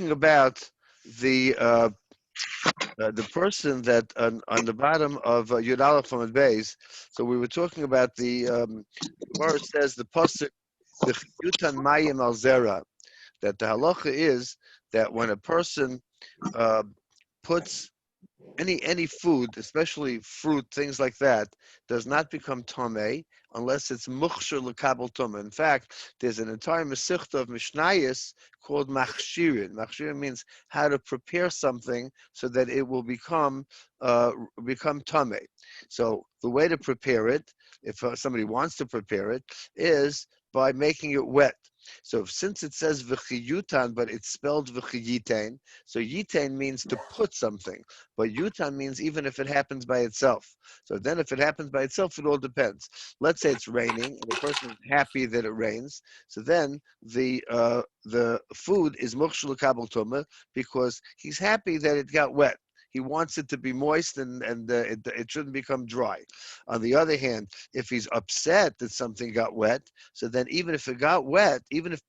about the person that on the bottom of Yud Aleph from Bais. So we were talking about Morah says the pasuk v'chiyutan mayim al zera, that the halacha is that when a person uh, puts any food, especially fruit, things like that, does not become tamei unless it's muchshir lekabel tumah. In fact, there's an entire mesichta of mishnayos called machshirin. Machshirin means how to prepare something so that it will become tamei. So the way to prepare it, if somebody wants to prepare it, is by making it wet. So since it says v'chiyutan, but it's spelled v'chiyitain, so yitain means to put something, but yutan means even if it happens by itself. So then if it happens by itself, it all depends. Let's say it's raining, and the person is happy that it rains, so then the food is mukhshul kabel tumah because he's happy that it got wet. He wants it to be moist and it shouldn't become dry. On the other hand, if he's upset that something got wet, so then even if it got wet, even if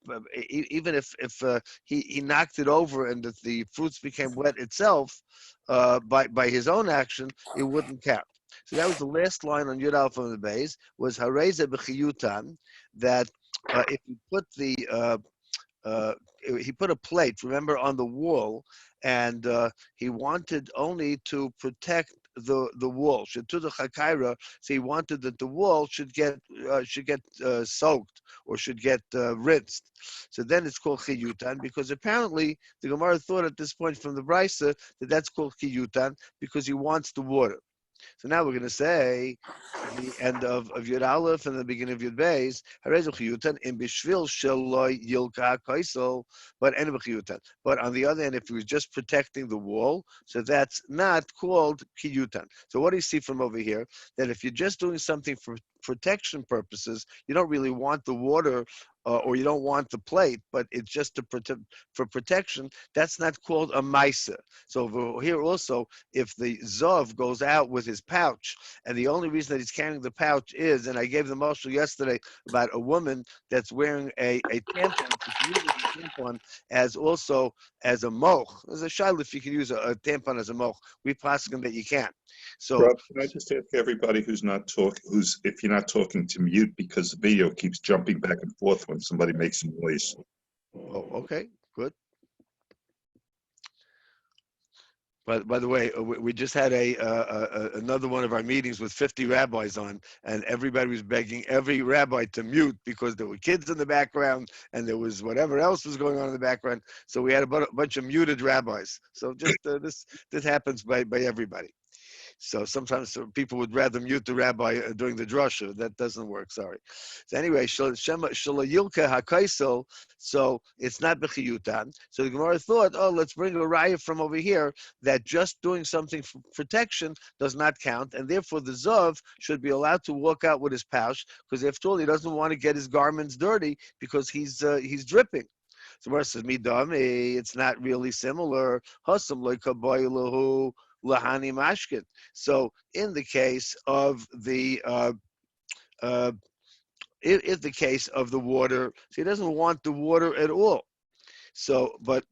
he knocked it over and the fruits became wet itself by his own action, it wouldn't count. So that was the last line on Yud Aleph from the base, was Hareza b'chiyutan, that if you put he put a plate, remember, on the wall, and he wanted only to protect the wall. So he wanted that the wall should get soaked or should get rinsed. So then it's called chiyutan, because apparently the Gemara thought at this point from the Brisa that that's called chiyutan because he wants the water. So now we're going to say the end of Yud Aleph and the beginning of Yud Beis, Harezu Chiyutan in Bishvil Sheloi Yilka Kaisel, but en Chiyutan. But on the other hand, if he was just protecting the wall, so that's not called Chiyutan. So what do you see from over here? That if you're just doing something for protection purposes, you don't really want the water or you don't want the plate, but it's just for protection. That's not called a maisa. So over here also, if the Zov goes out with his pouch, and the only reason that he's carrying the pouch is, and I gave the marshal yesterday about a woman that's wearing a tampon, using a tampon as also as a moch. There's a shayla if you can use a tampon as a moch. We pass him that you can't. So, Rob, can I just ask everybody who's not talking, if you're not talking, to mute, because the video keeps jumping back and forth when somebody makes a noise. Oh, okay, good. But by the way, we just had another one of our meetings with 50 rabbis on, and everybody was begging every rabbi to mute because there were kids in the background and there was whatever else was going on in the background. So we had a bunch of muted rabbis. So just this happens by everybody. So sometimes people would rather mute the rabbi during the drasha. That doesn't work. Sorry. So anyway, shalayilka hakaisel. So it's not bechiyutan. So the Gemara thought, oh, let's bring a raya from over here that just doing something for protection does not count, and therefore the zav should be allowed to walk out with his pouch, because after all, he doesn't want to get his garments dirty because he's dripping. So Gemara says, midami, it's not really similar. Hasam loikaboilahu. Lahani mashkin. So in the case of if the case of the water, so he doesn't want the water at all. So, but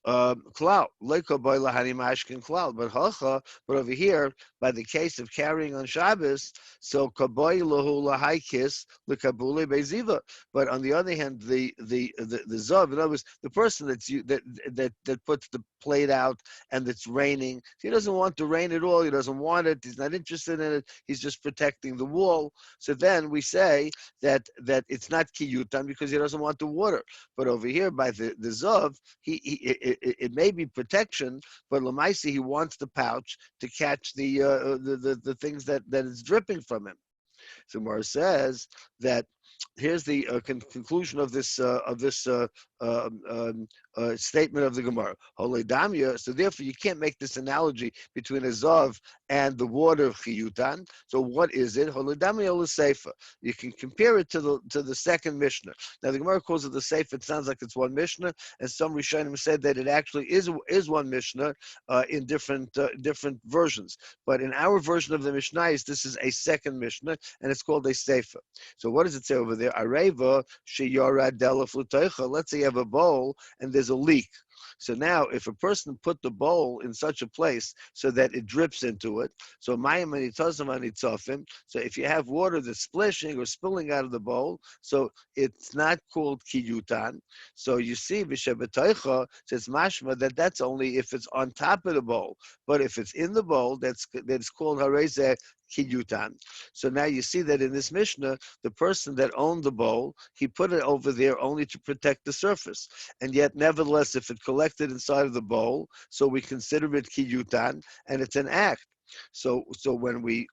klal leko by lahani mashkin klal, but hacha. But over here, by the case of carrying on Shabbos, so kaboy lahu lahaikis lekabule beziva. But on the other hand, the zav, in other words, the person that puts the plate out and it's raining, he doesn't want the rain at all. He doesn't want it. He's not interested in it. He's just protecting the wall. So then we say that it's not kiyutan because he doesn't want the water. But over here, by the zav, it may be protection, but lamaisi he wants the pouch to catch the things that is dripping from him. So Morah says that here's the conclusion of this statement of the Gemara. So therefore, you can't make this analogy between a zav and the water of chiyutan. So what is it? You can compare it to the second Mishnah. Now the Gemara calls it the Seifa. It sounds like it's one Mishnah, and some Rishonim said that it actually is one Mishnah in different versions. But in our version of the Mishnah, this is a second Mishnah, and it's called a Seifa. So what does it say over there? Areva sheyara dela fluteicha. Let's say you have a bowl and there's a leak. So now, if a person put the bowl in such a place so that it drips into it, so mayim anitazim anitzofim. So if you have water that's splishing or spilling out of the bowl, so it's not called kiyutan. So you see, b'shebetaycha says mashma that that's only if it's on top of the bowl. But if it's in the bowl, that's called hareze kiyutan. So now you see that in this Mishnah, the person that owned the bowl, he put it over there only to protect the surface. And yet, nevertheless, if it collected inside of the bowl, so we consider it kiyutan, and it's an act. So when we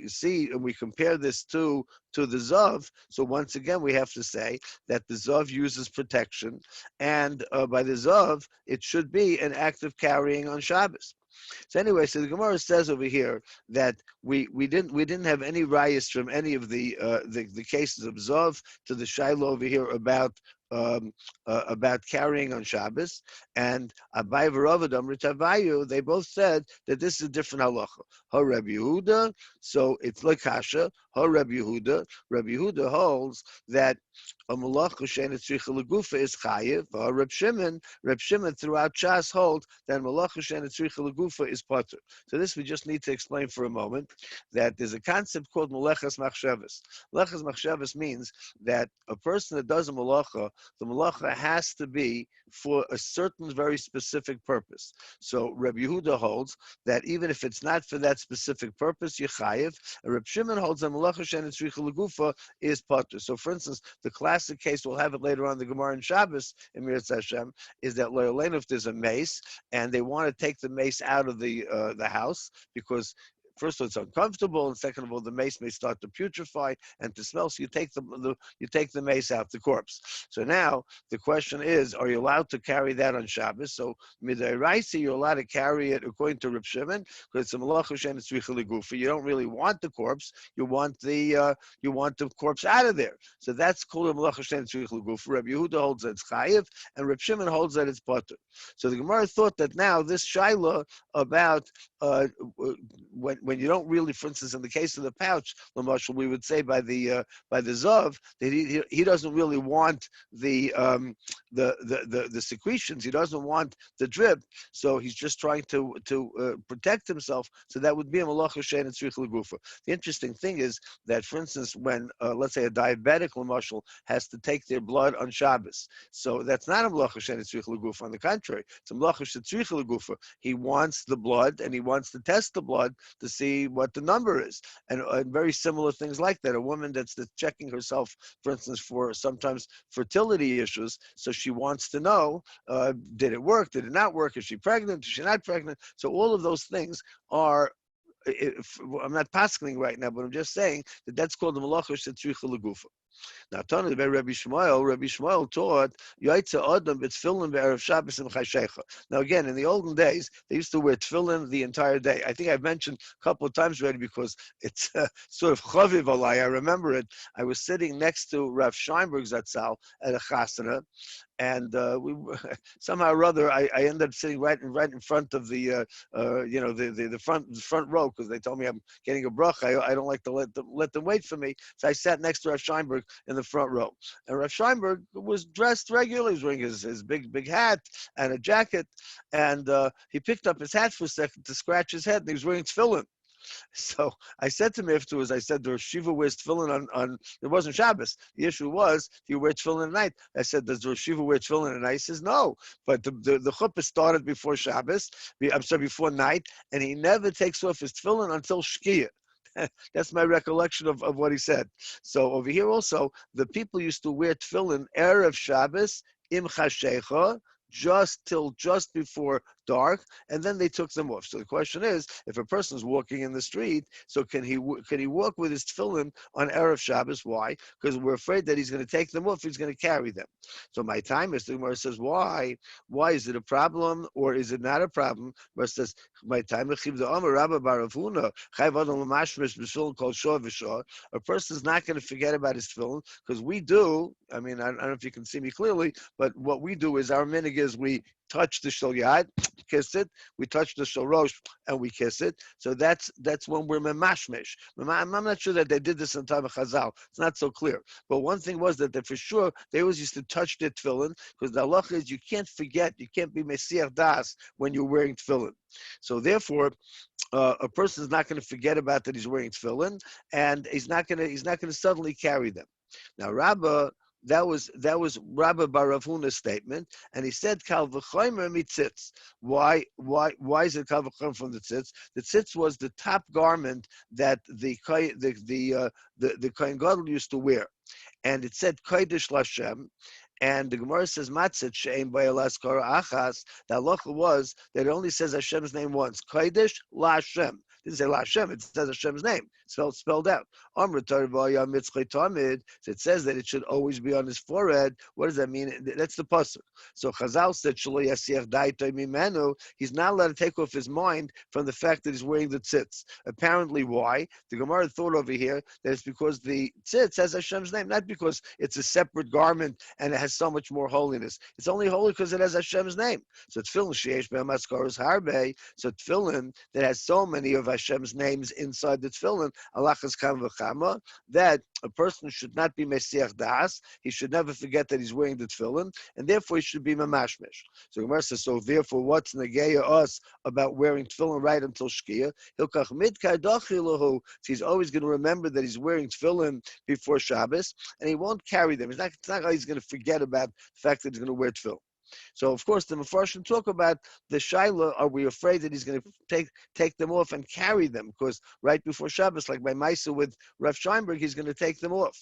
see and we compare this to the zav, so once again we have to say that the zav uses protection, and by the zav it should be an act of carrying on Shabbos. So anyway, so the Gemara says over here that we didn't have any rayas from any of the cases of zav to the shaila over here about carrying on Shabbos, and Abai v'Ravadam Ritavayu, they both said that this is a different halacha. Ha Rabbi Yehudah, so it's like kasha. Ha Rabbi Yehudah. Rabbi Yehudah holds that a malacha she'ein tzricha legufa is chayiv. Reb Shimon throughout Shas holds that malacha she'ein tzricha legufa is patur. So this we just need to explain for a moment, that there's a concept called melechas machshavas. Melechas machshavas means that a person that does a malacha, the malacha has to be for a certain very specific purpose. So Rabbi Yehudah holds that even if it's not for that specific purpose, you're chayiv. And Reb Shimon holds that malacha she'ein tzricha legufa is patur. So for instance, the classic case, we'll have it later on the Gemara in Shabbos, in Mirat Hashem, is that if there's a mace and they want to take the mace out of the house because first of all, it's uncomfortable, and second of all, the mace may start to putrefy and to smell. So you take the mace out, the corpse. So now the question is, are you allowed to carry that on Shabbos? So midiraisi, you're allowed to carry it according to Reb Shimon, because it's a malacha she'ein tzricha legufa. You don't really want the corpse; you want the corpse out of there. So that's called a malacha she'ein tzricha legufa. Rabbi Yehudah holds that it's chayiv, and Reb Shimon holds that it's patur. So the Gemara thought that now this shaila about when you don't really, for instance, in the case of the pouch, Lamashal, we would say by the zav that he doesn't really want the secretions. He doesn't want the drip, so he's just trying to protect himself. So that would be a malacha she'ein tzricha legufa. The interesting thing is that, for instance, when let's say a diabetic Lamashal has to take their blood on Shabbos, so that's not a malacha she'ein tzricha legufa. On the contrary, it's a malacha tzricha legufa. He wants the blood and he wants to test the blood to see what the number is, and very similar things like that. A woman that's checking herself, for instance, for sometimes fertility issues, so she wants to know, did it work, did it not work, is she pregnant, is she not pregnant? So all of those things are, I'm not paskening right now, but I'm just saying that that's called the malacha she'ein tzricha legufa. Now, Tana by Rabbi Shmuel taught Yaitza Adam b'tefillin be'erev Shabbos and Chaysheicha. Now, again, in the olden days, they used to wear tefillin the entire day. I think I've mentioned a couple of times already because it's sort of chaviv alai. I remember it. I was sitting next to Rav Scheinberg Zatzal at a chasana, and we somehow or other I ended up sitting right in front of the the front row, because they told me I'm getting a bracha. I don't like to let them wait for me, so I sat next to Rav Scheinberg in the front row. And Rav Scheinberg was dressed regularly. He was wearing his big hat and a jacket, and he picked up his hat for a second to scratch his head, and he was wearing tefillin. So I said to him afterwards, I said, the Shiva wears tefillin on it wasn't Shabbos. The issue was, do you wear tefillin at night? I said, does the Shiva wear tefillin at night? He says, no. But the chuppah started before Shabbos, before night, and he never takes off his tefillin until Shkia. That's my recollection of what he said. So over here also, the people used to wear tefillin erev Shabbos, im chashecha, just before dark, and then they took them off. So the question is, if a person is walking in the street, so can he walk with his tefillin on Erev Shabbos? Why? Because we're afraid that he's going to take them off, he's going to carry them. So my time is, the Gemara says, why? Why is it a problem or is it not a problem? Gemara says, my time is the Amar Rabba Baravuna, a person is not going to forget about his tefillin, because we do. I mean, I don't know if you can see me clearly, but what we do is, our minig is we touch the shel yad, kiss it. We touch the shorosh and we kiss it. So that's when we're memashmesh. I'm not sure that they did this in time of Chazal. It's not so clear. But one thing was that for sure they always used to touch their tefillin, because the halacha is you can't forget, you can't be mesiach das when you're wearing tefillin. So therefore, a person is not going to forget about that he's wearing tefillin, and he's not going to suddenly carry them. Now, Rabbi, that was Rabbi Bar Rav Huna's statement, and he said kal v'chomer mitzitz. Why is it kal v'chomer from the tzitz? The tzitz was the top garment that the Kohen Gadol used to wear, and it said kodesh lashem. And the Gemara says, "Matzit she'ein ba'elas kara achas." The halacha was that it only says Hashem's name once. Kodesh laHashem. It didn't say laHashem. It says Hashem's name, spelled out. Amr Tarvaya Mitzchay Tamid. So it says that it should always be on his forehead. What does that mean? That's the pasuk. So Chazal said, "Shelo yasiach daitay mimenu." He's not allowed to take off his mind from the fact that he's wearing the tzitz. Apparently, why? The Gemara thought over here that it's because the tzitz has Hashem's name, not because it's a separate garment and it has so much more holiness. It's only holy because it has Hashem's name. So tefillin sheyesh be'em haskaros harbe. So tefillin that has so many of Hashem's names inside the tefillin, alachas kam v'chama, that a person should not be mesiach das. He should never forget that he's wearing the tefillin, and therefore he should be mamashmesh. So Gemara says, so therefore, what's negeya us about wearing tefillin right until shkia? Hilkach midkai dachilahu. He's always going to remember that he's wearing tefillin before Shabbos, and he won't carry them. It's not like he's going to forget about the fact that he's going to wear tefillin. So, of course, the Mefarshim talk about the Shaila. Are we afraid that he's going to take them off and carry them? Because right before Shabbos, like by Maisa with Rav Scheinberg, he's going to take them off.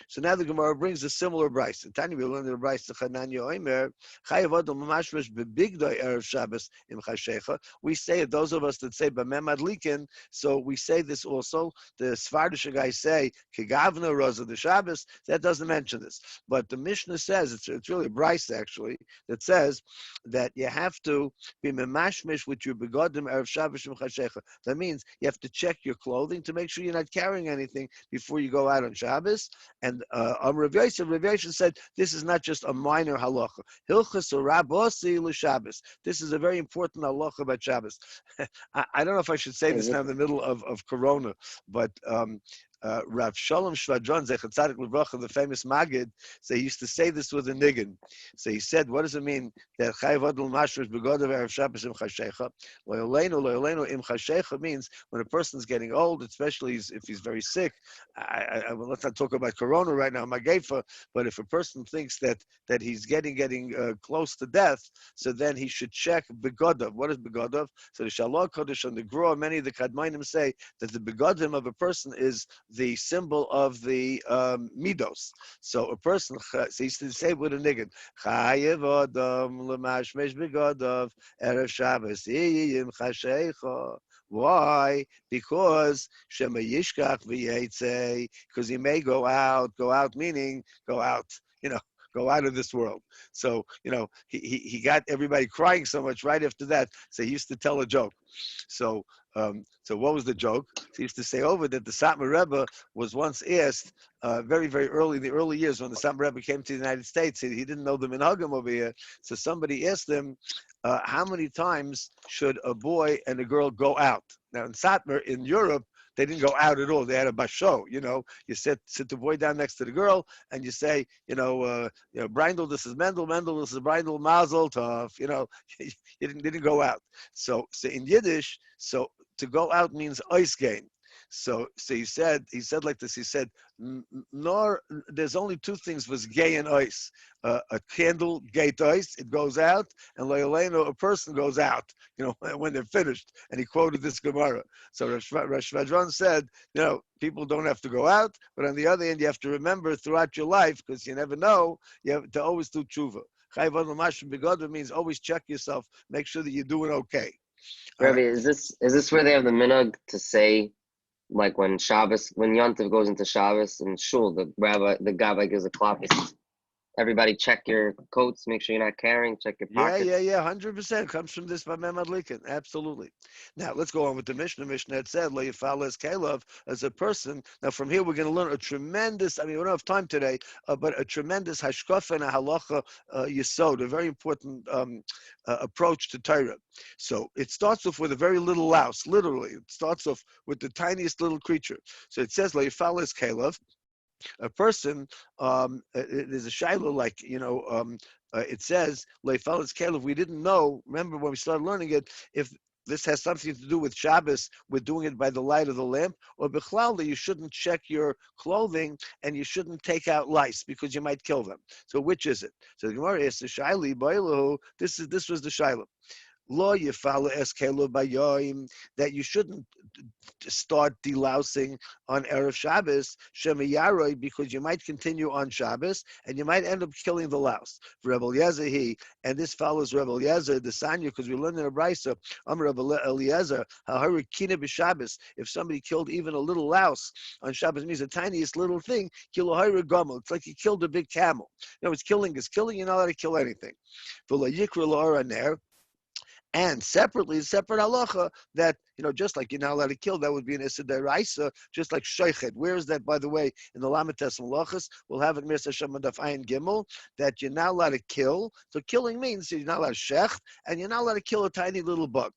So now the Gemara brings a similar Bais. Tani we learn the Bais to Chananya Omer Chayav Adam Mamashmesh BeBigdoi Erev Shabbos Im Chashecha. We say it, those of us that say B'Mem Adlikin. So we say this also. The Svardish guys say Kegavna Rosa the Shabbos. That doesn't mention this, but the Mishnah says it's really a Bais actually that says that you have to be Mamashmesh with your Begodim Erev Shabbos Im Chashecha. That means you have to check your clothing to make sure you're not carrying anything before you go out on Shabbos. And Rav Yosef said this is not just a minor halacha. Hilchas Rabosi l'Shabbos. This is a very important halacha about Shabbos. I don't know if I should say this now in the middle of Corona, but Rav Shalom Shvadron, Zechat Tzadik L'Vracha, the famous Maggid, so he used to say this with a niggin. So he said, what does it mean that Chayav Adul Mashmash Begodav Erev Shabbos Im Chashecha? Loyolenu Im Chashecha means when a person's getting old, especially if he's very sick. Let's not talk about Corona right now, Magefa, but if a person thinks that he's getting close to death, so then he should check Begodav. What is Begodav? So the Shalom Kodesh and the Grua, many of the Kadmainim say that the Begodim of a person is the symbol of the midos. So a person, so he used to say with a niggin, Chayev Adam L'Mashmesh Begodav Erev Shabbos Yiyim Chashecha. Why? Because Shema Yishkach V'Yetzei, because he may go out meaning go out, go out of this world. So, he got everybody crying so much right after that. So he used to tell a joke. So what was the joke? So he used to say over that the Satmar Rebbe was once asked very, very early, in the early years when the Satmar Rebbe came to the United States, he didn't know the minhagim over here. So somebody asked him, how many times should a boy and a girl go out? Now in Satmar, in Europe, they didn't go out at all. They had a basho, You sit the boy down next to the girl, and you say, Brindle, this is Mendel, this is Brindle, Mazel Tov. You didn't go out. So in Yiddish, to go out means ice gain. So he said like this. He said, there's only two things was gay and ice. A candle, gate ice, it goes out, and Leileno, a person goes out, when they're finished. And he quoted this Gemara. So Rosh Vadron said, people don't have to go out, but on the other hand, you have to remember throughout your life, because you never know, you have to always do tshuva. Chayv Adol Mashim Begodav means always check yourself, make sure that you're doing okay. Rabbi, is this where they have the minhag to say, like when Yontiv goes into Shabbos and Shul, the gabbai gives a klap. everybody check your coats, make sure you're not carrying, check your pockets. Yeah, 100% comes from this by Adlikin. Absolutely. Now let's go on with the Mishnah. Mishnah had said, "Lo yifal es kelev," as a person. Now from here we're going to learn a tremendous. I mean, we don't have time today, but a tremendous hashkafa and a halacha yesod, a very important approach to Torah. So it starts off with a very little louse. Literally, it starts off with the tiniest little creature. So it says, "Lo yifal es kelev." A person, there's a shiloh like, it says, Leifelis Caleb, we didn't know, remember when we started learning it, if this has something to do with Shabbos, with doing it by the light of the lamp, or Bechlal, you shouldn't check your clothing and you shouldn't take out lice because you might kill them. So which is it? So the Gemara is the Shaili, Bailahu, this was the Shiloh. Lo yifala eskelo bayoim, that you shouldn't start delousing on Erev Shabbos, Shemayaroi, because you might continue on Shabbos and you might end up killing the louse. Rebbe Eliezer, and this follows Rebbe Eliezer, the Sanya, because we learned in a Brisa, Rebbe Eliezer, Haharikina b'Shabbos, if somebody killed even a little louse on Shabbos, means the tiniest little thing, Kilohayra Gomel, it's like he killed a big camel. It's killing is killing, you're not allowed to kill anything. V'lo yikra lo ner. And separately, separate halacha that, just like you're not allowed to kill, that would be an Issa Deraisa, just like Sheichet. Where is that, by the way, in the Lamites and Malachas? We'll have it, Mir Hashem Daf Ayin Gimel, that you're not allowed to kill. So killing means you're not allowed to shech, and you're not allowed to kill a tiny little bug.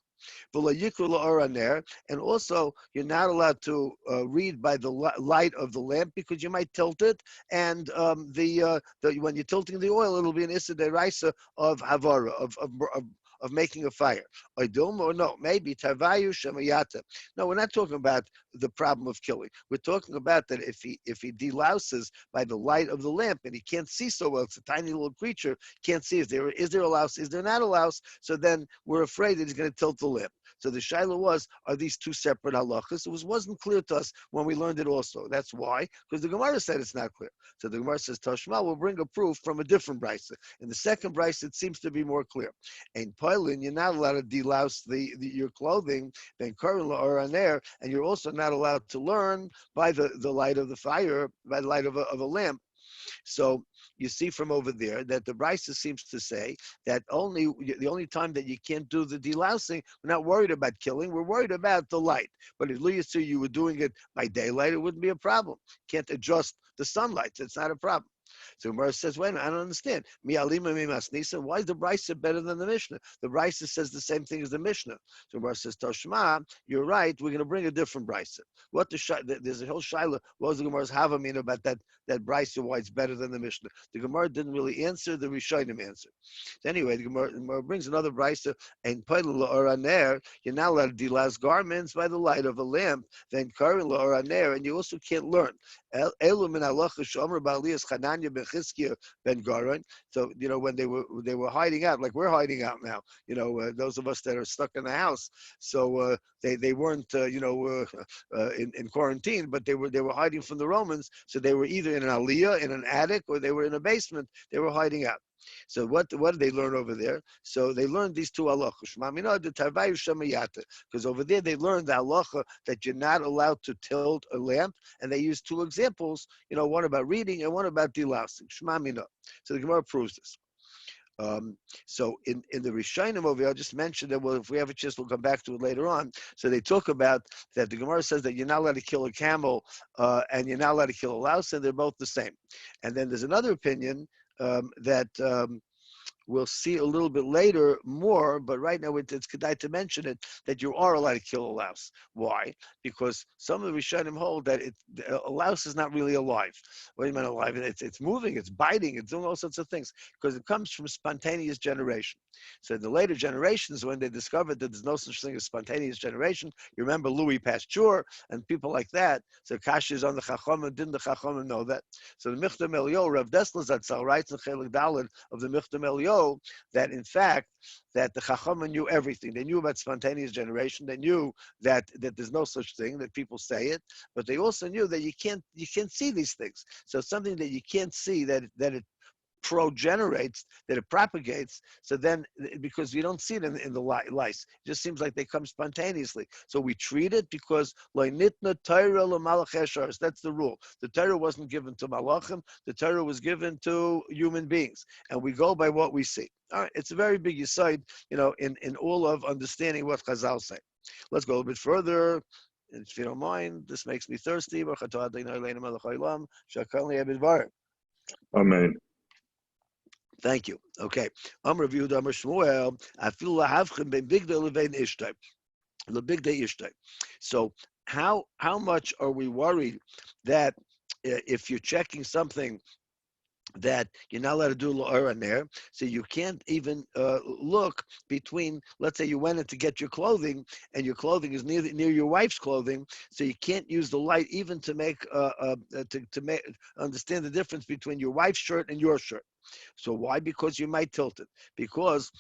And also, you're not allowed to read by the light of the lamp because you might tilt it, and when you're tilting the oil, it'll be an Issa Deraisa of Havara, of making a fire. Or no, maybe Tavayu Shemayata. No, we're not talking about the problem of killing. We're talking about that if he delouses by the light of the lamp and he can't see so well, it's a tiny little creature, can't see, is there a louse, is there not a louse? So then we're afraid that he's going to tilt the lamp. So the shaila was, are these two separate halachas? It wasn't clear to us when we learned it also. That's why, because the Gemara said it's not clear. So the Gemara says, Tashma will bring a proof from a different brisa. In the second brisa, it seems to be more clear. In Poilin, you're not allowed to delouse your clothing, then current or on air, and you're also not allowed to learn by the light of the fire, by the light of a lamp. So you see from over there that the Brisa seems to say that the only time that you can't do the delousing, we're not worried about killing, we're worried about the light. But if you were doing it by daylight, it wouldn't be a problem. Can't adjust the sunlight, so it's not a problem. So Morah says, wait a minute, I don't understand. Mi alima mi masnisa. Why is the Brisa better than the Mishnah? The Brisa says the same thing as the Mishnah. So Morah says, Toshma, you're right, we're going to bring a different Brisa. There's a whole shaila. What was the Gemara's Havamina about that Brisa, why it's better than the Mishnah? The Gemara didn't really answer, the Rishonim answered. So anyway, the Gemara brings another Brisa, and Pailul Oraner, you're not allowed to delouse garments by the light of a lamp, then Karin Oraner, and you also can't learn. Elu min halacha shomer ba'aliyas Chananya ben Chizkiya ben Garon. So when they were hiding out, like we're hiding out now. Those of us that are stuck in the house. So they weren't in quarantine, but they were hiding from the Romans. So they were either in an aliyah, in an attic, or they were in a basement. They were hiding out. So what did they learn over there? So they learned these two halachas. Because over there they learned the halacha that you're not allowed to tilt a lamp, and they used two examples, one about reading and one about delousing. Shema mina. So the Gemara proves this. So in the Rishonim over here, I'll just mention that, well, if we have a chance, we'll come back to it later on. So they talk about that the Gemara says that you're not allowed to kill a camel and you're not allowed to kill a louse, and they're both the same. And then there's another opinion that we'll see a little bit later more, but right now it's kedai to mention it, that you are allowed to kill a louse. Why? Because some of the Rishonim hold that a louse is not really alive. What do you mean alive? It's moving, it's biting, it's doing all sorts of things, because it comes from spontaneous generation. So in the later generations, when they discovered that there's no such thing as spontaneous generation, you remember Louis Pasteur and people like that, so Kashi is on the Chachomim, didn't the Chachomim know that? So the Michtam Elio, Rav Dessler Zatzal writes in Chelik Daled of the Michtam Elio, that in fact, that the Chachamim knew everything. They knew about spontaneous generation. They knew that there's no such thing, that people say it, but they also knew that you can't see these things. So something that you can't see, that it progenerates, that it propagates. So then, because you don't see it in the lice, it just seems like they come spontaneously. So we treat it because that's the rule. The Torah wasn't given to malachim. The Torah was given to human beings, and we go by what we see. All right, it's a very big aside, in all of understanding what Chazal say. Let's go a bit further. If you don't mind, this makes me thirsty. Amen. Thank you. Okay. Amr Yehudah Amr Shmuel. I feel lahavchem ben bigdei levein ishtay. Lebigdei ishtay. So how much are we worried that if you're checking something that you're not allowed to do la'ara there, so you can't even look between. Let's say you went in to get your clothing, and your clothing is near your wife's clothing, so you can't use the light even to make to make understand the difference between your wife's shirt and your shirt. So why? Because you might tilt it. Because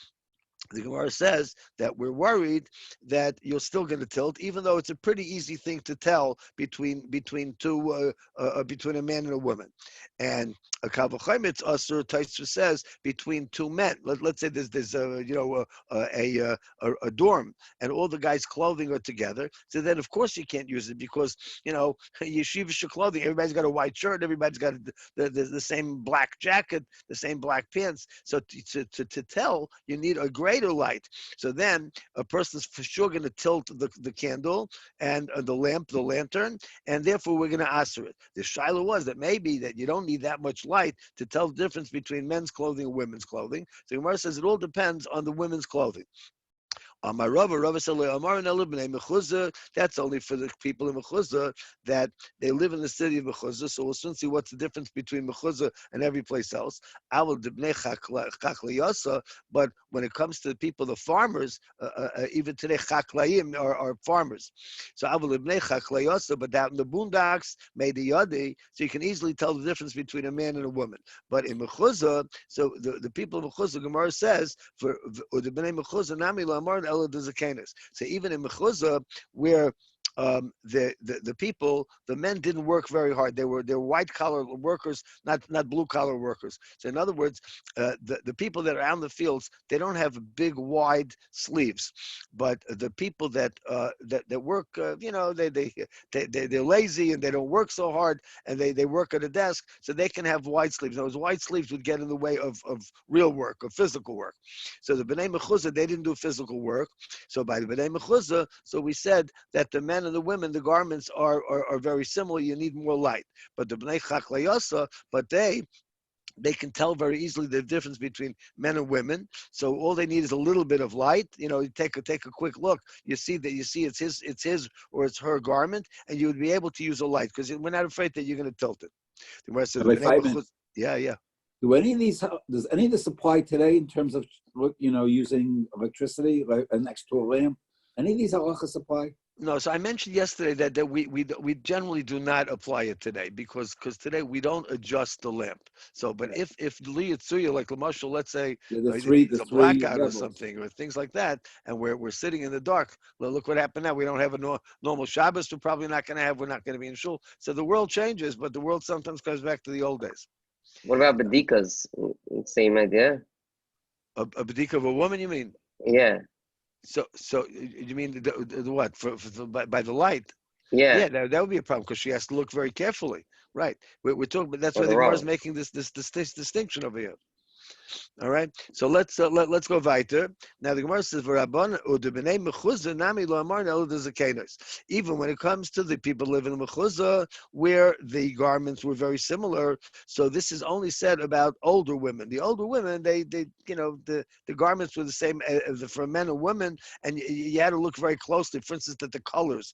the Gemara says that we're worried that you're still going to tilt, even though it's a pretty easy thing to tell between two between a man and a woman. And a kavachimitz asur Taisva says between two men. Let's say there's a dorm, and all the guys' clothing are together. So then of course you can't use it because yeshivish clothing. Everybody's got a white shirt. Everybody's got the same black jacket, the same black pants. So to tell, you need a greater light. So then a person's for sure going to tilt the candle and the lantern, and therefore we're going to answer it. The shiloh was that maybe that you don't need that much light to tell the difference between men's clothing and women's clothing. So Gemara says it all depends on the women's clothing. My Rava said, that's only for the people in Mechuzah that they live in the city of Mechuzah. So we'll soon see what's the difference between Mechuzah and every place else. But when it comes to the people, the farmers, even today, chaklayim are farmers. So but down in the boondocks, made the yadi, so you can easily tell the difference between a man and a woman. But in Mechuzah, so the people of Mechuzah, Gemara says, for the bnei Mechuzah, nami la'amar so even in Mechuzah, where the people, the men didn't work very hard. They were white collar workers, not blue collar workers. So in other words, the people that are out in the fields, they don't have big wide sleeves, but the people that work, they're lazy and they don't work so hard, and they work at a desk, so they can have wide sleeves. Those wide sleeves would get in the way of real work, of physical work. So the Bnei Mechuzah, they didn't do physical work. So by the Bnei Mechuzah, so we said that the men and the women, the garments are very similar. You need more light. But the Bnei Chaklayasa, but they can tell very easily the difference between men and women. So all they need is a little bit of light. You take a quick look. You see it's his or it's her garment, and you would be able to use a light because we're not afraid that you're going to tilt it. The rest of yeah. Does any of this apply today in terms of using electricity next to a lamp? Any of these halachas apply? No, so I mentioned yesterday that we generally do not apply it today because today we don't adjust the lamp. So, but if liyitzuya, like Lamashal, let's say it's a blackout or something or things like that, and we're sitting in the dark. Well, look what happened now. We don't have a normal Shabbos. We're probably not going to have. We're not going to be in shul. So the world changes, but the world sometimes comes back to the old days. What about bedikas? Same idea. A bedika of a woman, you mean? Yeah. So you mean the what by the light? Yeah. Yeah, that would be a problem because she has to look very carefully, right? We're talking, but that's why the Gemara is making this distinction over here. All right, so let's go weiter. Now the Gemara says, even when it comes to the people living in Mechuzah, where the garments were very similar, so this is only said about older women. The older women, the garments were the same for men and women, and you had to look very closely. For instance, that the colors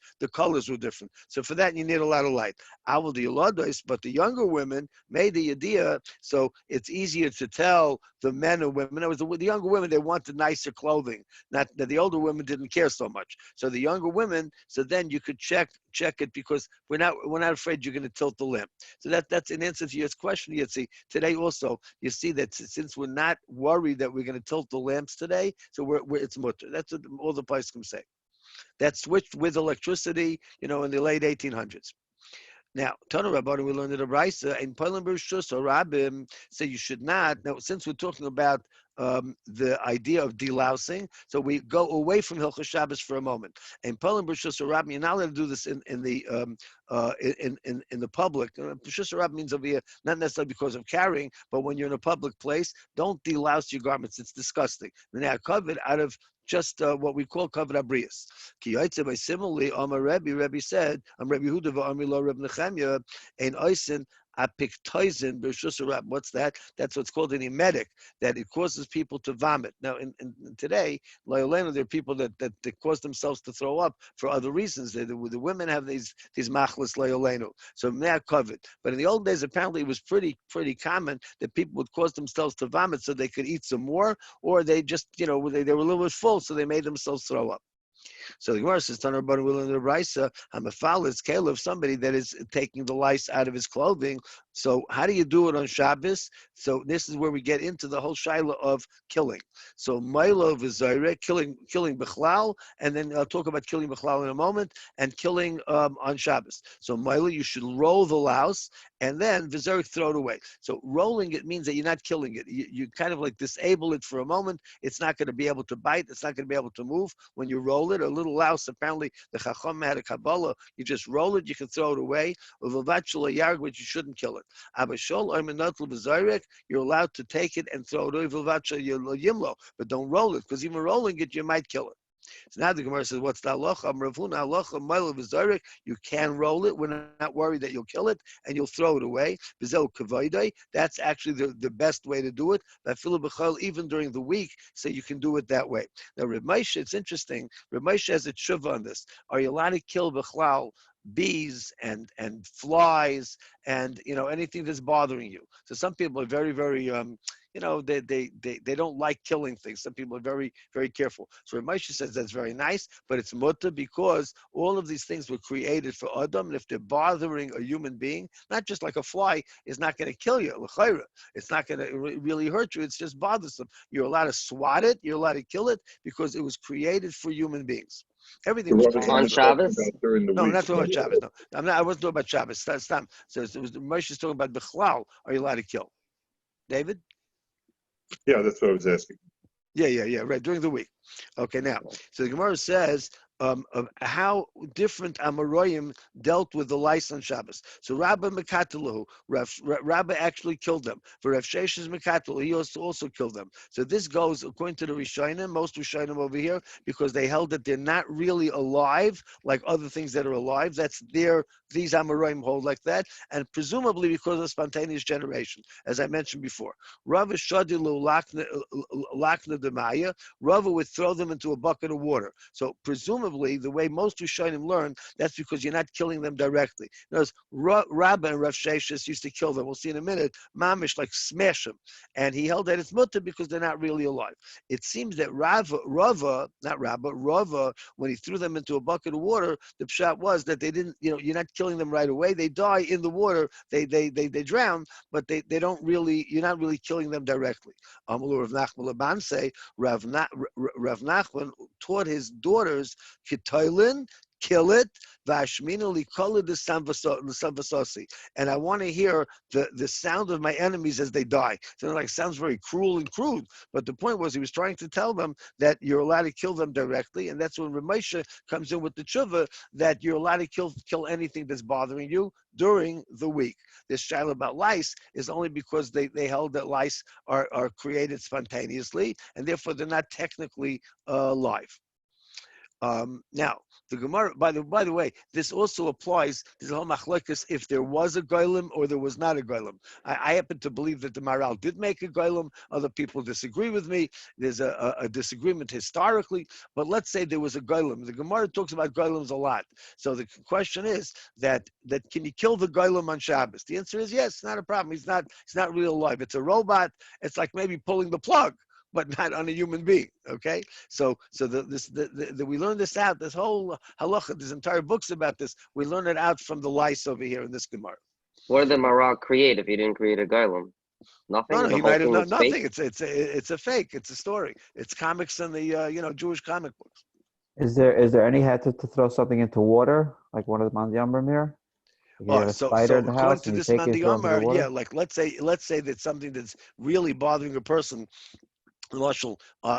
were different. So for that, you need a lot of light. But the younger women made the idea, so it's easier to tell the men and women. It was the younger women, they wanted nicer clothing. Not that the older women didn't care so much. So the younger women, so then you could check it because we're not afraid you're going to tilt the lamp. So that's an answer to your question. You see today also you see that since we're not worried that we're going to tilt the lamps today, so it's mutter. That's what all the Bais can say. That switched with electricity, in the late 1800s. Now, Tana Rabbanim, we learned in the Brisa, in Poland Bershus or Rabbim, say you should not. Now, since we're talking about the idea of delousing, so we go away from Hilchos Shabbos for a moment. In Poland Bershus or Rabbim, you're not allowed to do this in the public. Bershus or Rabbim means over here, not necessarily because of carrying, but when you're in a public place, don't delouse your garments. It's disgusting. Then they are covered out of just what we call covered abrius. Ki yaitze by similarly, Amar Rabbi said, Rabbi Yehudah v'Amri lo Reb Nechemya, ein oisin apiktoisin b'rshus harab. What's that? That's what's called an emetic, that it causes people to vomit. Now, in today, Loyolena, there are people that cause themselves to throw up for other reasons. The women have these machlis Loyolenu, so they are covered. But in the old days, apparently, it was pretty common that people would cause themselves to vomit so they could eat some more, or they just, they were a little bit full, so they made themselves throw up. So the Gemara says, "Tanar Banu will in the Brisa, Hamafal is Caleb, somebody that is taking the lice out of his clothing. So how do you do it on Shabbos? So this is where we get into the whole shaila of killing. So Milo v'Zayreh, killing Bechlal, and then I'll talk about killing Bechlal in a moment, and killing on Shabbos. So Milo, you should roll the louse, and then v'Zayreh, throw it away. So rolling it means that you're not killing it. You kind of like disable it for a moment. It's not going to be able to bite. It's not going to be able to move when you roll it. A little louse, apparently the Chacham had a Kabbalah. You just roll it, you can throw it away. Which you shouldn't kill it. You're allowed to take it and throw it away, but don't roll it, because even rolling it, you might kill it. So now the Gemara says, what's the halacha? You can roll it. We're not worried that you'll kill it, and you'll throw it away. That's actually the best way to do it. Even during the week, so you can do it that way. Now, Reb Moshe, it's interesting. Reb Moshe has a tshuva on this. Are you allowed to kill b'chlal bees and flies and anything that's bothering you? So some people are very, very they don't like killing things. Some people are very, very careful. So Reb Moshe says that's very nice, but it's mutter because all of these things were created for Adam, and if they're bothering a human being, not just like a fly, is not going to kill you. L'chayra, it's not going to really hurt you. It's just bothersome. You're allowed to swat it. You're allowed to kill it because it was created for human beings. Everything was created on Shabbos. During the no, week. not talking about Shabbos. No, I wasn't talking about Shabbos. Stop. So it was Moshe's talking about Bechlal. Are you allowed to kill? David? Yeah, that's what I was asking. Yeah, right, during the week. Okay, now, so the Gemara says of how different Amoraim dealt with the lice on Shabbos. So Rabbi Mekatalahu, Rabbi actually killed them. For Rav Sheshes Mekatalahu, he also killed them. So this goes according to the Rishonim, most Rishonim over here, because they held that they're not really alive like other things that are alive. These Amoraim hold like that, and presumably because of spontaneous generation, as I mentioned before. Rava Shadilu Lakna Demaya, Rava would throw them into a bucket of water. So presumably, the way most Rishonim learn, that's because you're not killing them directly. In other words, Rabbi and Rav Sheshes used to kill them. We'll see in a minute. Mamish, like smash them. And he held that it's mutter because they're not really alive. It seems that Rava, when he threw them into a bucket of water, the pshat was that they didn't, you're not killing them right away. They die in the water. They drown, but you're not really killing them directly. Rav Nachman Laban say, Rav Nachman taught his daughters, Kitoilin, kill it, Vashmina Likola the Samvasosi. And I want to hear the sound of my enemies as they die. So it sounds very cruel and crude. But the point was he was trying to tell them that you're allowed to kill them directly, and that's when Ramesha comes in with the tshuva that you're allowed to kill anything that's bothering you during the week. This shaila about lice is only because they held that lice are created spontaneously, and therefore they're not technically alive. Now, the Gemara, by the way, this also applies to the whole machlokes if there was a goylem or there was not a goylem. I happen to believe that the Maral did make a goylem. Other people disagree with me. There's a disagreement historically, but let's say there was a goylem. The Gemara talks about goylems a lot. So the question is that can you kill the goylem on Shabbos? The answer is yes, not a problem. He's not real alive. It's a robot. It's like maybe pulling the plug, but not on a human being. Okay, so we learn this out. This whole halacha, there's entire books about this. We learn it out from the lice over here in this Gemara. What did the Morah create if he didn't create a golem? Nothing. No, The he whole might have thing done was nothing. fake? It's a fake. It's a story. It's comics in the Jewish comic books. Is there any heter to throw something into water, like one of the Mandyambrim here? If you have a spider in the according house to and you this take it man and throw it into the Yomar, water. yeah, like let's say that something that's really bothering a person, Lashal,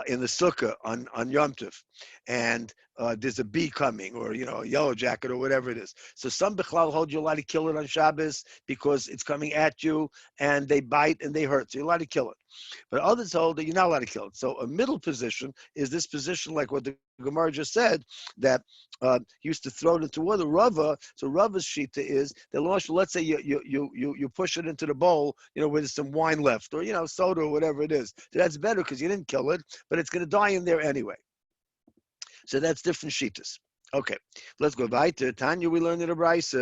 in the sukkah on Yom Tov, and there's a bee coming, or a yellow jacket, or whatever it is. So some bichlal hold you allowed to kill it on Shabbos because it's coming at you, and they bite and they hurt. So you're allowed to kill it. But others hold that you're not allowed to kill it. So a middle position is this position, like what the Gemara just said, that he used to throw it into water. Rava, so Rava's shita is that let's say you push it into the bowl, with some wine left, or soda, or whatever it is. So that's better because you didn't kill it, but it's going to die in there anyway. So that's different shitas. Okay, let's go weiter. Tanya, we learned in the Bais,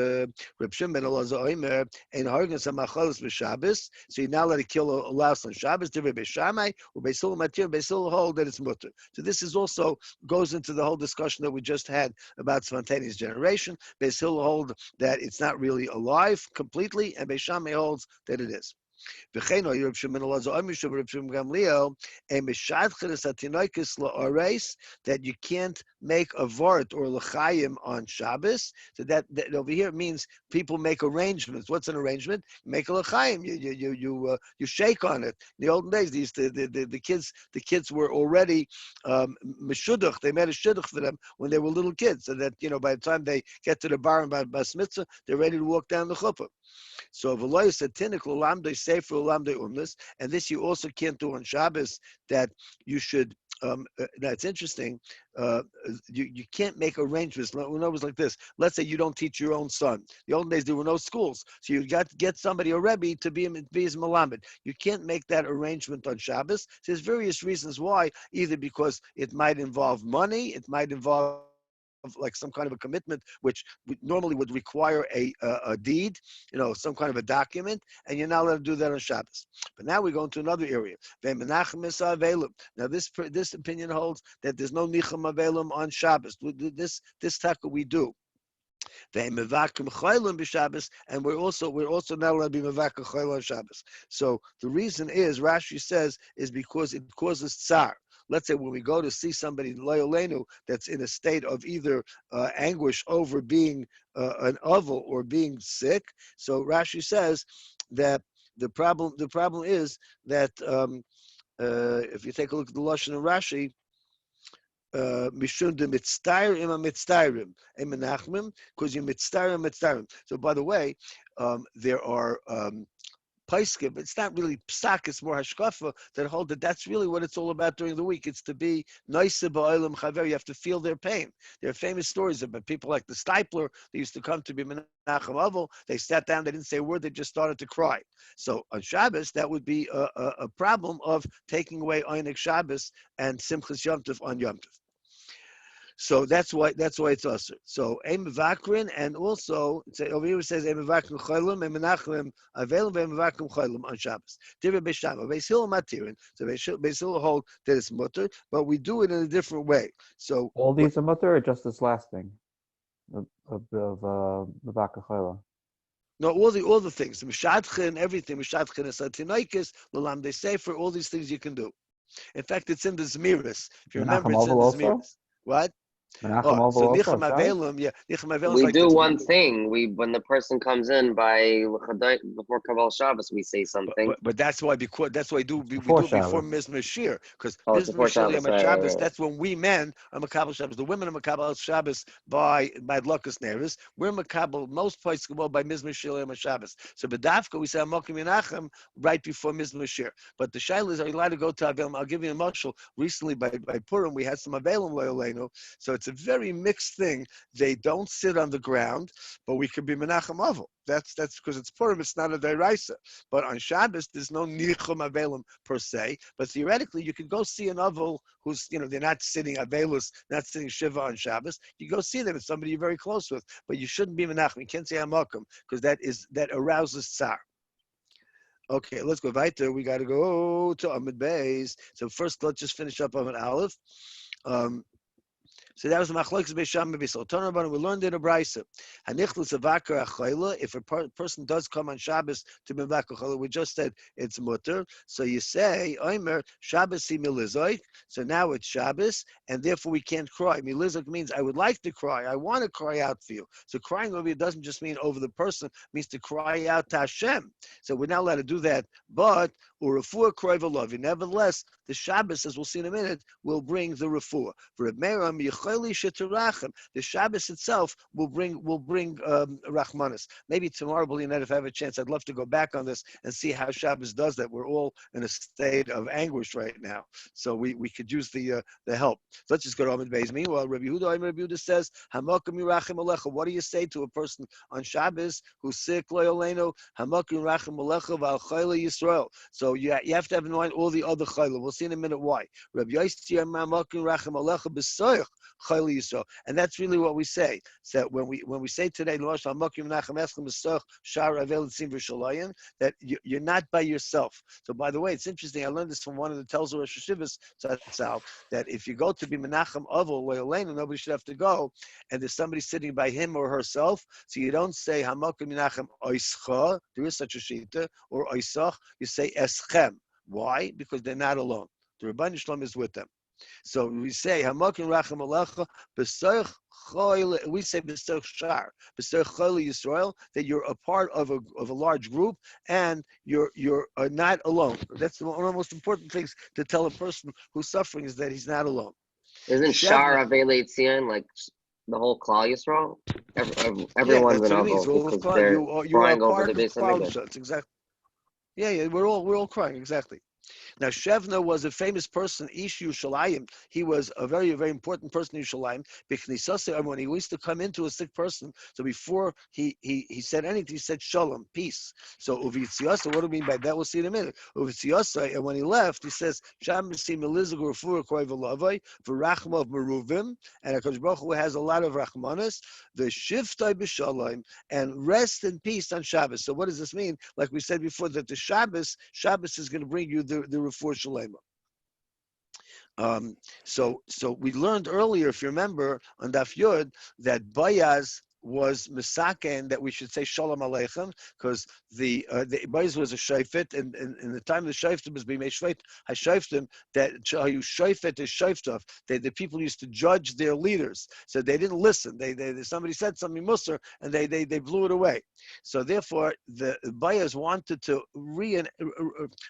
Reb Shimon ben Elazar Omer, ein hargen samacholos b'Shabbos. So you're not allowed to kill a louse on Shabbos. Divrei Beis Shammai, or Beis Hillel matir, Beis Hillel hold that it's mutter. So this is also goes into the whole discussion that we just had about spontaneous generation. Beis Hillel hold that it's not really alive completely, and Beis Shammai holds that it is. That you can't make a vort or l'chaim on Shabbos. So that over here means people make arrangements. What's an arrangement? You make a l'chaim. You shake on it. In the olden days, the kids were already meshudach. They made a shidduch for them when they were little kids, so that by the time they get to the bar and bas mitzvah, they're ready to walk down the chuppah. So v'lo said tinik l'lamdei sefer l'lamdei umnis, and this you also can't do on Shabbos. That you should. That's interesting. You can't make arrangements. When it was like this, let's say you don't teach your own son. The olden days there were no schools, so you got to get somebody, a Rebbe, to be his malamed. You can't make that arrangement on Shabbos. So there's various reasons why. Either because it might involve money, it might involve like some kind of a commitment, which normally would require a deed, some kind of a document, and you're not allowed to do that on Shabbos. But now we go into another area. Now this opinion holds that there's no nicham avelum on Shabbos. This taka we do. And we're also not allowed to be mevaker chayil on Shabbos. So the reason is, Rashi says, is because it causes tsar. Let's say when we go to see somebody loyolenu that's in a state of either anguish over being an oval or being sick. So Rashi says that the problem is that if you take a look at the lashon of Rashi, mishum de mitztayrim mitztayrim emenachmim, because you mitztayrim. So by the way, there are Paiskim, it's not really psak, it's more hashkafa that hold that that's really what it's all about during the week. It's to be nice ba'olam chaver. You have to feel their pain. There are famous stories about people like the Stipler. They used to come to be Menachem Avel. They sat down, they didn't say a word, they just started to cry. So on Shabbos, that would be a problem of taking away Einik Shabbos and Simchas Yom Tov on Yom Tov. So that's why it's usher. So Ein Mevakrin, and also over here it says Ein Mevakrin Cholim, Ein Menachem Avelim, Ein Mevakrin Cholim on Shabbos. Divrei Beis Shammai, Beis Hillel matirin. So Beis Hillel hold that it's mutter, but we do it in a different way. So All these are mutter, or just this last thing of Mevakah Chayla? No, all the things, Mishadchin, everything, Mishadchin Esatinaikis, Lalamdei Sefer, all these things you can do. In fact, it's in the Zmiris. If you remember, it's in the Zmiris. What? Menachem So also Nichem Avelum, Nichem Avelum is We like do this. one thing. When the person comes in before Kabbalah Shabbos, we say something. But that's why we do it before Mizmor Shir, because Before Mizmor Shir Shabbos, Yom Shabbos. right. That's when we men are Makabel Shabbos. The women are Makabel Shabbos by Lukas Neris. We're Makabel most places by Mizmor Shir Yom Shabbos. So B'dafka we say Amokim Menachem right before Mizmor Shir. But the Shaila is, are you allowed to go to Avelum? I'll give you a marshal. Recently by Purim we had some Avelum Loyolenu. So it's a very mixed thing. They don't sit on the ground, but we could be Menachem Avel. That's because it's Purim. It's not a Deraisa. But on Shabbos, there's no Nichum Avelim per se. But theoretically, you could go see an Avel who's, they're not sitting Avelus, not sitting Shiva on Shabbos. You go see them. It's somebody you're very close with. But you shouldn't be Menachem. You can't say Amakim because that arouses Tsar. Okay, let's go weiter. We got to go to Amid Bais. So first, let's just finish up on Aleph. So that was the machlokes Beis Shammai and Beis Hillel. Tanur Rabbanan, we learned in a brisa. Hanichlas avakar achayla. If a person does come on Shabbos to be vakar achayla, we just said it's mutter. So you say Omer Shabbos hi milizoik. So now it's Shabbos, and therefore we can't cry. Milizoik means I would like to cry. I want to cry out for you. So crying over you doesn't just mean over the person. It means to cry out to Hashem. So we're not allowed to do that. But urafua cry v'lovi. Nevertheless, the Shabbos, as we'll see in a minute, will bring the refuah. For the Shabbos itself will bring rachmanis. Maybe tomorrow, B'lianet, if I have a chance, I'd love to go back on this and see how Shabbos does that. We're all in a state of anguish right now, so we could use the help. So let's just go to Amid Bais. Meanwhile, Rabbi Yehudah says, "Hamakom yirachim alecha." What do you say to a person on Shabbos who's sick? Lo yolenu hamakom yirachim alecha v'al chayla Yisrael. So you have to have in mind all the other chayla. We'll see in a minute why. Rabbi Yossi hamakom yirachim alecha b'soich chayla Yisrael, and that's really what we say. So when we say today, that you're not by yourself. So by the way, it's interesting. I learned this from one of the tells of Rosh Hashivas, that if you go to be menachem avol le'olenu, nobody should have to go, and there's somebody sitting by him or herself. So you don't say hamakom menachem oischa. There is such a shita, or oisach. You say eschem. Why? Because they're not alone. The Rabbi Shalom is with them. So we say hamakim rachem alecha b'soich choyle. We say b'soich shar b'soich choyle Yisrael, that you're a part of a large group and you're not alone. That's one of the most important things to tell a person who's suffering, is that he's not alone. Isn't shar avei tzion like the whole Klal Yisrael? Everyone's an avol because they're crying over the Beis Hamikdash. It's exactly. Yeah, we're all crying, exactly. Now, Shevna was a famous person, Ish Yushalayim. He was a very, very important person in Yushalayim. When he used to come into a sick person, so before he said anything, he said Shalom, peace. So Uvitziasa, what do we mean by that? We'll see in a minute. Uvitziasa, and when he left, he says, Sham Sim Elizagur Fur Koi Velavai, Varachma of Meruvim, and HaKadosh Baruch Hu has a lot of Rachmanas, the Shiftai B'Shalayim, and rest in peace on Shabbos. So what does this mean? Like we said before, that the Shabbos is going to bring you the refuah shalema. So we learned earlier, if you remember, on Daf Yod, that Bayaz was Misaka, and that we should say Shalom Aleichem, because the Bais was a Shayfet, and in the time of the Shayfet was Bimei Shveit HaShayftim, that you Shayfet is Shayftov. The people used to judge their leaders, so they didn't listen. Somebody said something Musar, and they blew it away. So therefore, the Bayas wanted to reinsert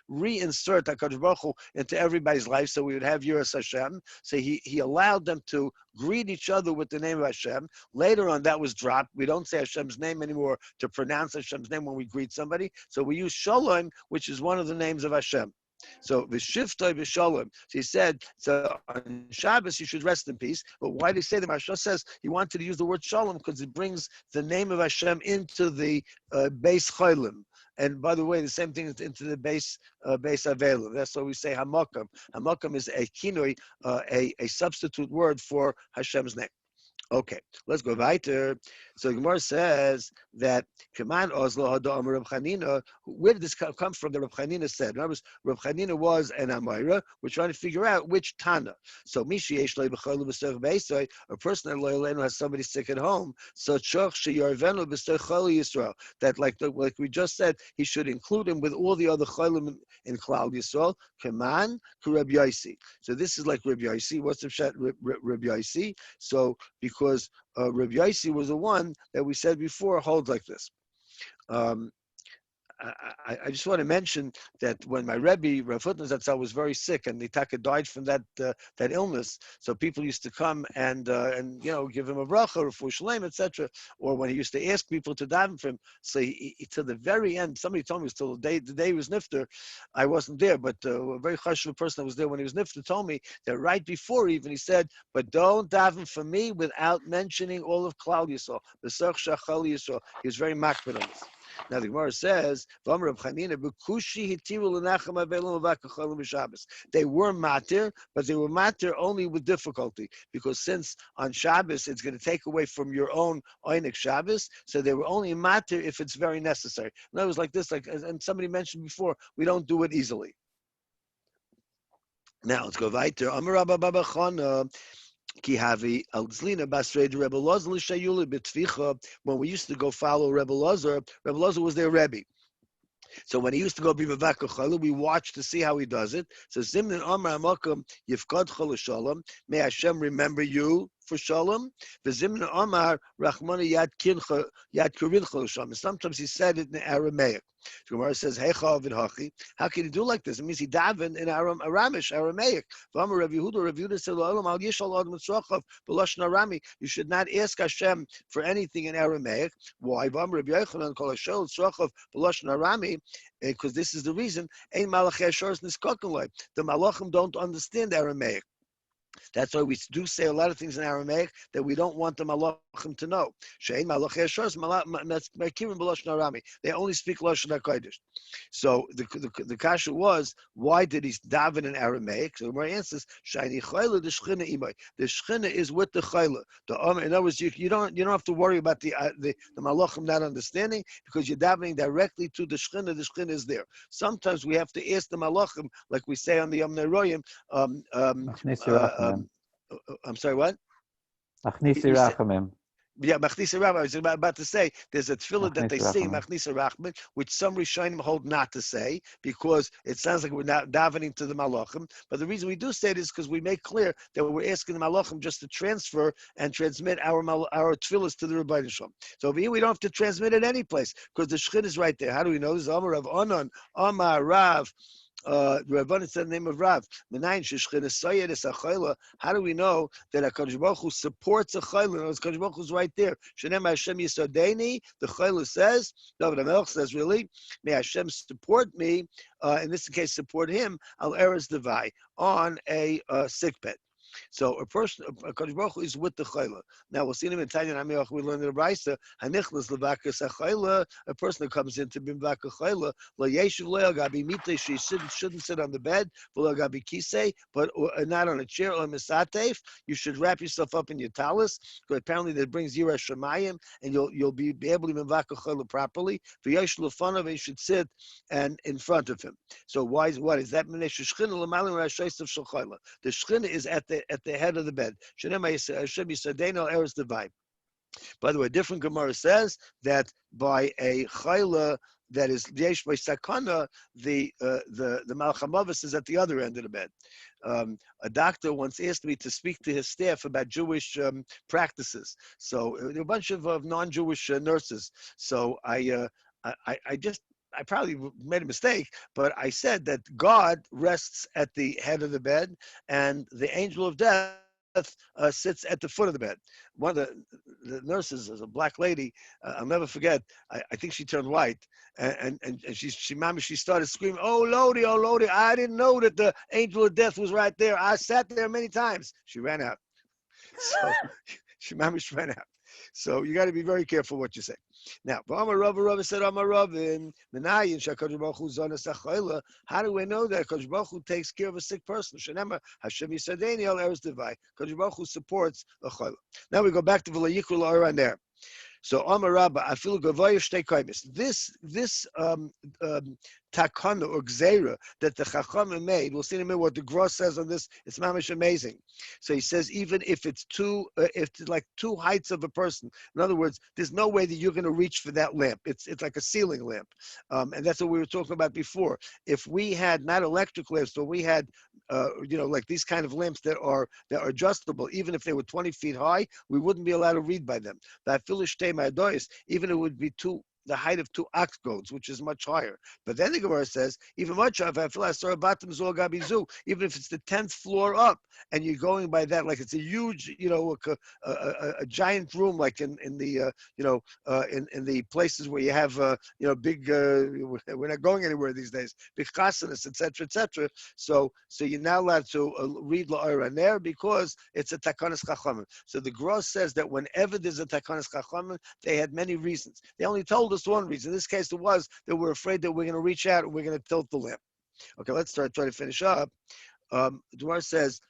HaKadosh Baruch Hu into everybody's life, so we would have Yiras Hashem. So he allowed them to greet each other with the name of Hashem. Later on, that was dropped. We don't say Hashem's name anymore to pronounce Hashem's name when we greet somebody. So we use Shalom, which is one of the names of Hashem. So v'shiftai v'shalom. So he said, so on Shabbos you should rest in peace. But why did he say that? Maharsha says he wanted to use the word Shalom because it brings the name of Hashem into the Bais Cholim. And by the way, the same thing is into the Bais Avelim. That's why we say Hamakam. Hamakam is a kinoi, a substitute word for Hashem's name. Okay, let's go weiter. So Gemara says that Kaman Oslo Hada Amar Reb Chanina. Where did this come from? The Reb Chanina said. In other words, Reb Chanina was an Amira. We're trying to figure out which Tana. So Mishi Yesh Lo B'Chol B'Soch Beisai, a person that Loyalenu has somebody sick at home. So Choch Sheyarvenu B'Soch Chol Yisrael. That like we just said, he should include him with all the other Cholim in Klal Yisrael. Kaman Reb Yaisi. So this is like Reb Yaisi. What's the pshat Reb Yaisi? So because Rabbi Yaisi was the one that we said before holds like this. I just want to mention that when my Rebbe, Rav Feitman Zatzal, was very sick and Nitaka died from that illness, so people used to come and give him a bracha, refuah shalem, etc. Or when he used to ask people to daven for him, so he to the very end, somebody told me it was till the day he was nifter. I wasn't there, but a very chashuv person that was there when he was nifter told me that right before even he said, but don't daven for me without mentioning all of Klal Yisrael, B'Soch Shachal Yisrael. He was very makbid on this. Now the Gemara says, they were matir, but they were matir only with difficulty, because since on Shabbos it's going to take away from your own Oynik Shabbos, so they were only matir if it's very necessary. And it was like this, and somebody mentioned before, we don't do it easily. Now let's go weiter. Kihavi al Zlina Basrei Rebbe Lozer L'Shayula B'Tvicha. When we used to go follow Rebbe Lozer was their Rebbe. So when he used to go be Mevaka Chala, we watched to see how he does it. So Zimnin Amar Amakom Yifkad Chala Shalom. May Hashem remember you for Shalom. V'Zimnin Amar Rachmana Yad Kurin Chala Shalom. Sometimes he said it in Aramaic. The Gemara says, Hecha Avid Hachi. How can he do like this? It means he davened in Aramaic. V'Amar Rav Yehudah said, Al Yishal Ad Mitzrachav B'Lashon Arami. You should not ask Hashem for anything in Aramaic. Why? V'Amar Rabbi Yochanan Kol Hashel Tzrachav B'Lashon Arami. Because this is the reason. Ein Malachei Hashoros Niskaken Loi. The Malachim don't understand Aramaic. That's why we do say a lot of things in Aramaic that we don't want the Malachim to know. They only speak Lashon HaKodesh. So the kasha was, why did he daven in Aramaic? So my answer is, the Shechina is with the Chayla. In other words, you don't have to worry about the Malachim not understanding, because you're davening directly to the Shechina. The Shechina is there. Sometimes we have to ask the Malachim, like we say on the Yom Neroyim, I'm sorry, what? Achnisi Rachamim. Yeah, Machnisa Rachman. I was about to say, there's a tefillah that they sing, Machnisa Rachman, which some Rishonim hold not to say, because it sounds like we're not davening to the Malachim. But the reason we do say it is because we make clear that we're asking the Malachim just to transfer and transmit our tefillahs to the Rabbi Shalom. So over here, we don't have to transmit it any place, because the Shechin is right there. How do we know this? Amar Rav Anan, Amar Rav. Rav said the name of Rav. How do we know that HaKadosh Baruch Hu supports a chayla? HaKadosh Baruch Hu is right there. Shenem Hashem Yisadeni. The chayla says, David HaMelech says, really, may Hashem support me. In this case, support him. Al Eretz Devai, on a sickbed. So a person, HaKadosh Baruch Hu is with the chayla. Now we'll see him in Tanya Namiach. We learn in the Brisa, Hanichlas levakas chayla. A person that comes in to be mevaka chayla, lo yeshiv lo gabi mite. She shouldn't sit on the bed, lo gabi kisei, but not on a chair or misatef. You should wrap yourself up in your talis, because apparently that brings yirah shemayim, and you'll be able to mevaka chayla properly. V'yesh lefanav, and you should sit and in front of him. So what is that? The shechina is at the head of the bed. By the way, different Gemara says that by a chayla that is yesh by sakana, the malchamavis is at the other end of the bed. A doctor once asked me to speak to his staff about Jewish practices. So there were a bunch of non-Jewish nurses. So I probably made a mistake, but I said that God rests at the head of the bed, and the angel of death sits at the foot of the bed. One of the nurses is a black lady. I'll never forget. I think she turned white, and she started screaming, "Oh Lodi, oh Lodi! I didn't know that the angel of death was right there. I sat there many times." She ran out. So she ran out. So you got to be very careful what you say. Now, how do we know that Kadosh Baruch Hu takes care of a sick person? Hashem Yisadeni al Eretz Devai. Kadosh Baruch Hu supports a chayla. Now we go back to V'layikru la'oran there. So Amar Rabba, I feel gavoy shtei kaimis. This takana or gzeira that the Chacham made. We'll see in a minute what the Gross says on this. It's mamish amazing. So he says even if it's like two heights of a person. In other words, there's no way that you're going to reach for that lamp. It's like a ceiling lamp, and that's what we were talking about before. If we had not electric lamps, but we had like these kind of lamps that are adjustable, even if they were 20 feet high, we wouldn't be allowed to read by them. Even it would be the height of two ox goads, which is much higher. But then the Gemara says, even much of even if it's the 10th floor up, and you're going by that, like it's a huge, a giant room, like in the places where you have, big. We're not going anywhere these days. Big chasanas, etc. So you're not allowed to read la'oran there because it's a takanas chachamim. So the Gross says that whenever there's a takanas chachamim, they had many reasons. They only told us one reason. In this case, it was that we're afraid that we're going to reach out and we're going to tilt the lamp. Okay, let's try to finish up. Dwar says,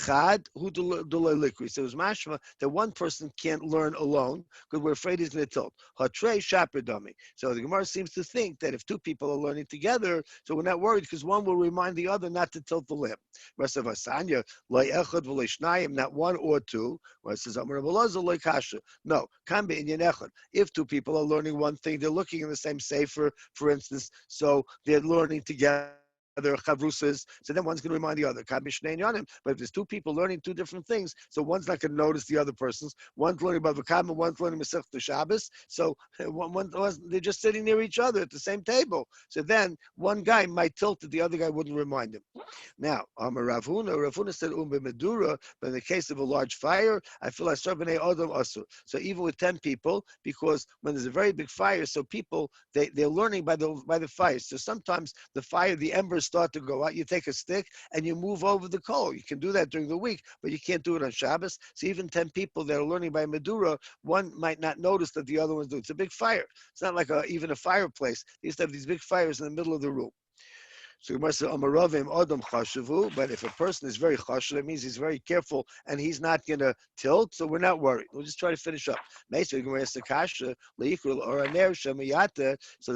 Chad hu likri. So it was mashma that one person can't learn alone because we're afraid he's going to tilt. Hatrei shaperdami. So the Gemara seems to think that if two people are learning together, so we're not worried because one will remind the other not to tilt the limb. Rest of Asanya, loy echad v'loy shnayim, not one or two. Where it says Amar Abelazar loy kasha. No, can be inyan echad. If two people are learning one thing, they're looking in the same sefer, for instance, so they're learning together. Other chavrusas, so then one's going to remind the other. But if there's two people learning two different things, so one's not going to notice the other person's. One's learning about Vakam and one's learning Masech the Shabbos. So they're just sitting near each other at the same table. So then one guy might tilt that the other guy wouldn't remind him. Now, Rav Huna said Medura, but in the case of a large fire, I feel like Sarbanei Adam Asur. So even with 10 people, because when there's a very big fire, so people they're learning by the fire. So sometimes the fire, the embers start to go out. You take a stick and you move over the coal. You can do that during the week, but you can't do it on Shabbos. So even 10 people that are learning by Medura, one might not notice that the other one's doing. It's a big fire. It's not like even a fireplace. They used to have these big fires in the middle of the room. So Gemara says, Adam chashavu, but if a person is very chashav, that means he's very careful and he's not going to tilt, so we're not worried. We'll just try to finish up. So the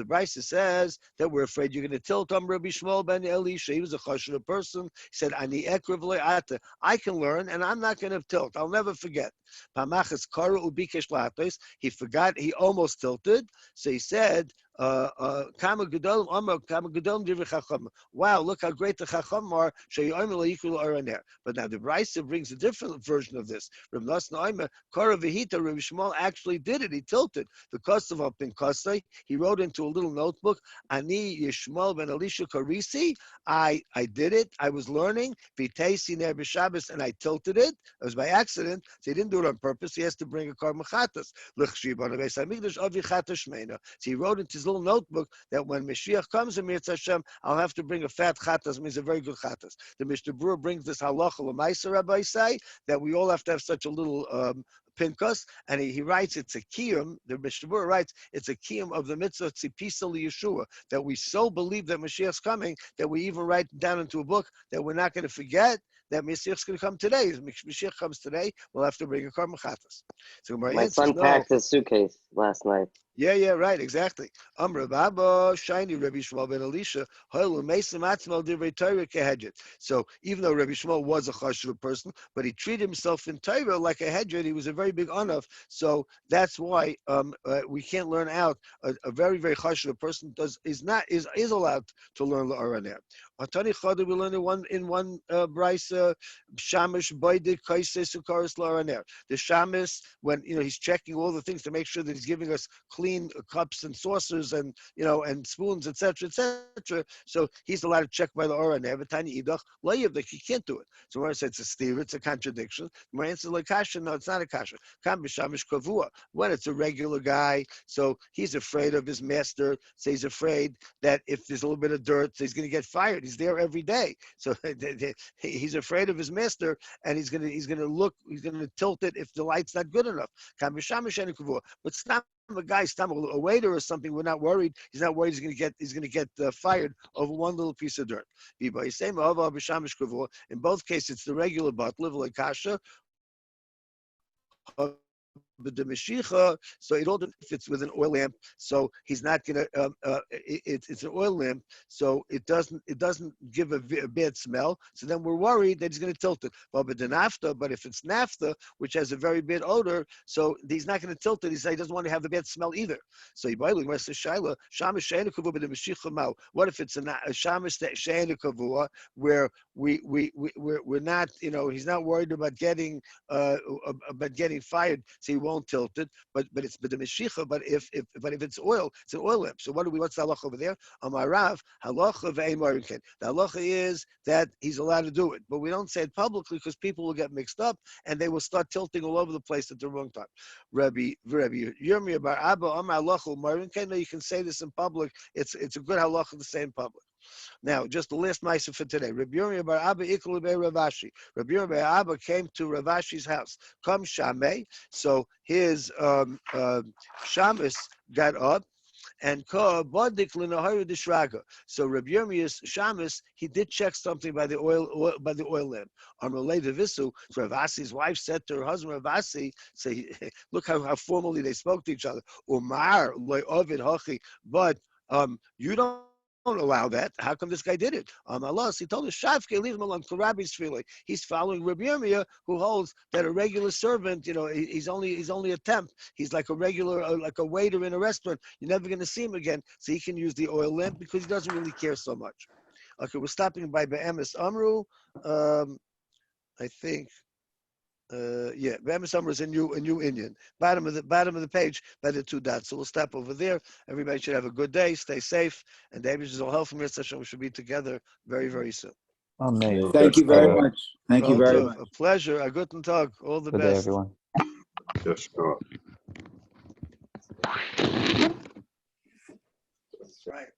Bais says that we're afraid you're going to tilt. Rabbi Shmuel ben Elisha, he was a chashav person. He said, I can learn and I'm not going to tilt. I'll never forget. He forgot, he almost tilted, so he said, wow, look how great the Chacham are. But now the Bais brings a different version of this. Rabbi Shmuel actually did it. He tilted. The Kosav up in Kosai, he wrote into a little notebook, Ani Yishmael ben Elisha Karisi, I did it. I was learning. V'teisi ner b'Shabbos, and I tilted it. It was by accident. So he didn't do it on purpose. He has to bring a korban chatas. So he wrote into his little notebook that when Mashiach comes in Mirz Hashem, I'll have to bring a fat chatas, means a very good chatas. The Mishnah Berurah brings this halacha l'maisa, Rabbi say, that we all have to have such a little pinkas, and he writes it's a kiyum. The Mishnah Berurah writes it's a kiyum of the mitzvah tzipisa liyeshua, that we so believe that Mashiach's coming that we even write down into a book that we're not going to forget that Mashiach's going to come today. If Mashiach comes today, we'll have to bring a korban chatas. So my son packed his suitcase last night. Yeah, right, exactly. Baba, shiny Rabbi Shmuel ben Elisha, so even though Rabbi Shmuel was a chashuv person, but he treated himself in Torah like a hedjed, he was a very big anav. So that's why we can't learn out. A very, very chashuv person is allowed to learn l'araner. Atani Chada, we learn in one brisa, shamish boidik kaisei sukaris l'araner. The shamis, when he's checking all the things to make sure that he's giving us clean cups and saucers and and spoons, etc., etc. So he's allowed to check by the Orah. Nevatani idach layiv, he can't do it. So when I say it's a steer, it's a contradiction. My answer is like kasha. No, it's not a kasha. Kam b'shamish kavua. When it's a regular guy, so he's afraid of his master. So he's afraid that if there's a little bit of dirt, so he's going to get fired. He's there every day, so he's afraid of his master, and he's going to tilt it if the light's not good enough. Kam b'shamish and kavua, but stop. A guy, a waiter or something, we're not worried. He's not worried. He's going to get fired over one little piece of dirt. In both cases, it's the regular butler, like kasha. But the Mashiach, so it all fits with an oil lamp. So he's not gonna. It's an oil lamp, so it doesn't give a bad smell. So then we're worried that he's going to tilt it. But if it's naphtha, which has a very bad odor, so he's not going to tilt it. He doesn't want to have the bad smell either. So what if it's a shamish she'ena kavua, where we're not, he's not worried about getting fired. So he won't tilt it, but it's the Mashiach. But if it's oil, it's an oil lamp. So what's the halacha over there? Amarav halacha ve'emorinken. The halacha is that he's allowed to do it, but we don't say it publicly because people will get mixed up and they will start tilting all over the place at the wrong time. Rabbi Yirmiyah bar Abba Amar halacha u'morinken. No, you can say this in public. It's a good halacha to say in public. Now, just the last ma'aseh for today. Rabbi Yirmiyah bar Abba iklu be Ravashi. Rabbi Yirmiyah bar Abba came to Ravashi's house. Come Shamei. So his shamus got up, And Ka Badik Linahara Dishraga. So Rabbi Yirmiyah's Shamus, he did check something by the oil lamp. Amalei Visu, so Ravasi's wife said to her husband Ravasi, say, look how formally they spoke to each other. Umar loy ovid hachi, but you don't allow that. How come this guy did it? Allah, he told us, Shavke, leave him alone. Rabbi's feeling. He's following Rabbi Yirmiyah, who holds that a regular servant, he's only a temp. He's like a regular, like a waiter in a restaurant. You're never going to see him again. So he can use the oil lamp because he doesn't really care so much. Okay, we're stopping by Be'emes Amru. I think. Be'emes Amru is a new Indian. Bottom of the page by the 2 dots. So we'll stop over there. Everybody should have a good day. Stay safe, and David will help from here. We should be together very, very soon. Amen. Thank you very much. Thank you very much. A pleasure. A guten Tag. All the Good best. day, everyone. Yes, sure. That's right.